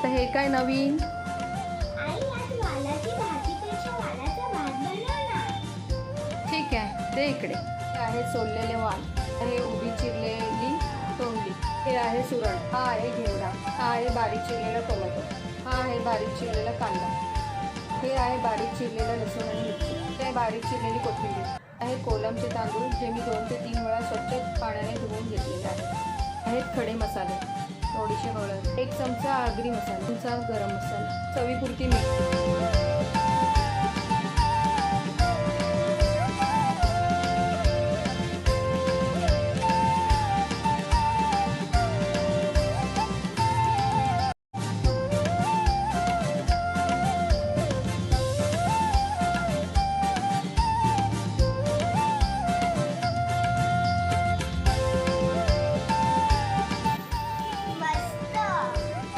आता हे काय नवीन? ठीक आहे, ते इकडे. हे आहे सोललेले वाल, हे उभी चिरलेली तोंडली, हे आहे सुरण, हा आहे घेवडा, हा आहे बारीक चिरलेला टोमॅटो, हा आहे बारीक चिरलेला कांदा, हे आहे बारीक चिरलेला लसूण आणि मिरची, हे बारीक चिरलेली कोथिंबीर, आहे कोलमचे तांदूळ जे मी 2 ते 3 वेळा स्वच्छ पाण्याने धुवून घेतलेले आहेत खडे मसाले, थोडीशी हळद, 1 चमचा आगरी मसाला, 1 चमचा गरम मसाला, चवीपुरती मीठ.